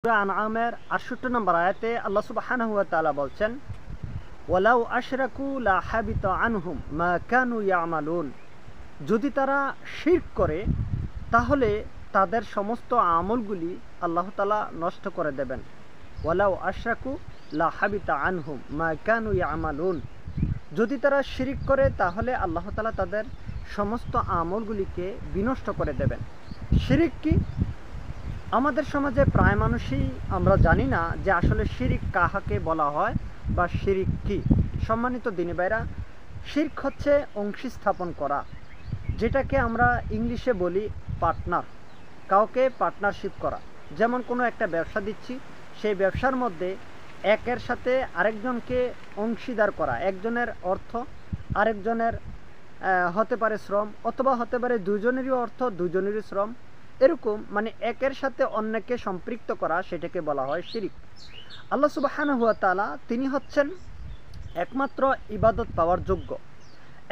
সূরা আনআমের ৬৮ নম্বর আয়াতে আল্লাহ সুবহানাহু ওয়া তাআলা বলছেন, ওয়ালাউ আশরাকু লা হাবিতা আনহুম মা কানু ইয়ামালুন। যদি তারা শিরক করে তাহলে তাদের সমস্ত আমলগুলি আল্লাহ তাআলা নষ্ট করে দেবেন। ওয়ালাউ আশরাকু লা হাবিতা আনহুম মা কানু ইয়ামালুন। যদি তারা শিরক করে তাহলে আল্লাহ তাআলা তাদের সমস্ত আমলগুলিকে বিনষ্ট করে দেবেন। শিরক কি? আমাদের সমাজে প্রায় মানুষই আমরা জানি না যে আসলে শিরক কাহাকে বলা হয় বা শিরক কি। সম্মানিত দিনী ভাইরা, শিরক হচ্ছে অংশী স্থাপন করা, যেটাকে আমরা ইংলিশে বলি পার্টনার। কাউকে পার্টনারশিপ করা, যেমন কোনো একটা ব্যবসা দিচ্ছি, সেই ব্যবসার মধ্যে একের সাথে আরেকজনকে অংশীদার করা। একজনের অর্থ আরেকজনের হতে পারে শ্রম, অথবা হতে পারে দুজনেরই অর্থ দুজনেরই শ্রম। এরকম মানে একের সাথে অন্যকে সম্পৃক্ত করা, সেটাকে বলা হয় শিরক। আল্লাহ সুবহানাহু ওয়া তাআলা তিনি হচ্ছেন একমাত্র ইবাদত পাওয়ার যোগ্য,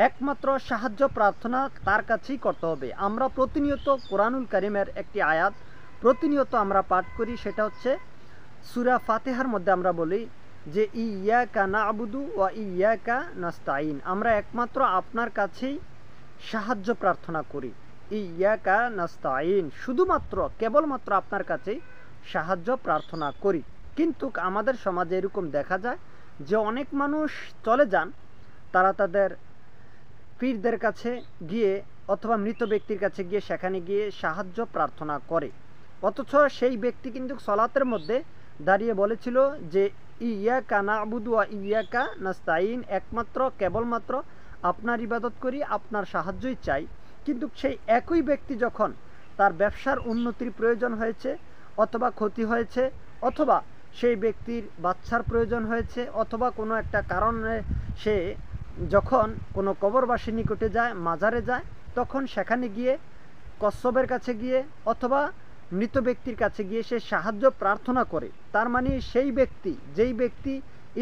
একমাত্র সাহায্য প্রার্থনা তার কাছেই করতে হবে। আমরা প্রতিনিয়ত কোরআনুল কারীমের একটি আয়াত প্রতিনিয়ত আমরা পাঠ করি, সেটা হচ্ছে সূরা ফাতিহার মধ্যে আমরা বলি যে ইয়াকা না'বুদু ওয়া ইয়াকা নাস্তাঈন। আমরা একমাত্র আপনার কাছেই সাহায্য প্রার্থনা করি। ইয়াকা নাস্তাঈন, শুধুমাত্র কেবলমাত্র আপনার কাছেই সাহায্য প্রার্থনা করি। কিন্তু আমাদের সমাজে এরকম দেখা যায় যে অনেক মানুষ চলে যান, তারা তাদের পীরদের কাছে গিয়ে অথবা মৃত ব্যক্তির কাছে গিয়ে সেখানে গিয়ে সাহায্য প্রার্থনা করে, অথচ সেই ব্যক্তি কিন্তু সলাতের মধ্যে দাঁড়িয়ে বলেছিল যে ইয়াকা না'বুদু ওয়া ইয়াকা নাস্তাঈন, একমাত্র কেবলমাত্র আপনার ইবাদত করি, আপনার সাহায্যই চাই। কিন্তু সেই একই ব্যক্তি যখন তার ব্যবসার উন্নতির প্রয়োজন হয়েছে, অথবা ক্ষতি হয়েছে, অথবা সেই ব্যক্তির বাচ্চার প্রয়োজন হয়েছে, অথবা কোনো একটা কারণে সে যখন কোনো কবরবাসীর নিকটে যায়, মাজারে যায়, তখন সেখানে গিয়ে কচ্ছপের কাছে গিয়ে অথবা মৃত ব্যক্তির কাছে গিয়ে সে সাহায্য প্রার্থনা করে। তার মানে সেই ব্যক্তি, যেই ব্যক্তি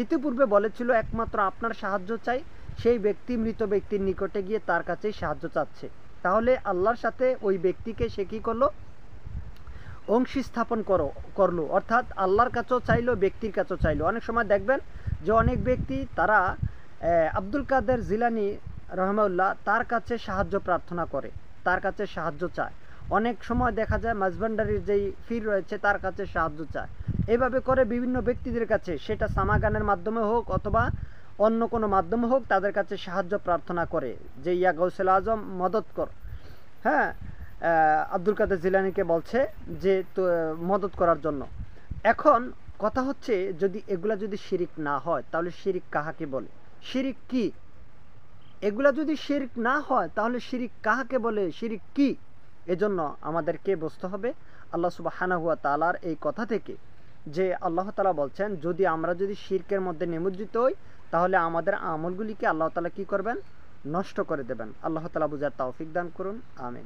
ইতিপূর্বে বলেছিল একমাত্র আপনার সাহায্য চাই, সেই ব্যক্তি মৃত ব্যক্তির নিকটে গিয়ে তার কাছেই সাহায্য চাচ্ছে। তাহলে আল্লাহর সাথে ওই ব্যক্তিকে সে কী করলো? অংশী স্থাপন করলো, অর্থাৎ আল্লাহর কাছেও চাইলো, ব্যক্তির কাছেও চাইলো। অনেক সময় দেখবেন যে অনেক ব্যক্তি তারা আব্দুল কাদের জিলানী রহমাউল্লাহ তার কাছে সাহায্য প্রার্থনা করে, তার কাছে সাহায্য চায়। অনেক সময় দেখা যায় মাঝভান্ডারির যেই পীর রয়েছে তার কাছে সাহায্য চায়। এভাবে করে বিভিন্ন ব্যক্তিদের কাছে, সেটা সামাগানের মাধ্যমে হোক অথবা অন্য কোনো মাধ্যমে হোক, তাদের কাছে সাহায্য প্রার্থনা করে যে ইয়া গাউসুল আজম মদত কর। হ্যাঁ, আব্দুল কাদের জিলানীকে বলছে যে তো মদত করার জন্য। এখন কথা হচ্ছে, যদি এগুলা যদি শিরিক না হয় তাহলে শিরিক কাহাকে বলে? শিরিক কি? এগুলা যদি শিরিক না হয় তাহলে শিরিক কাহাকে বলে? শিরিক কি? এজন্য আমাদেরকে বুঝতে হবে আল্লাহ সুবহানাহু ওয়া তাআলার এই কথা থেকে, যে আল্লাহ তাআলা বলছেন যদি আমরা যদি শিরকের মধ্যে নিমজ্জিত হই তাহলে আমাদের আমলগুলিকে আল্লাহ তাআলা কি করবেন? নষ্ট করে দেবেন। আল্লাহ তাআলা বুঝার তৌফিক দান করুন, আমিন।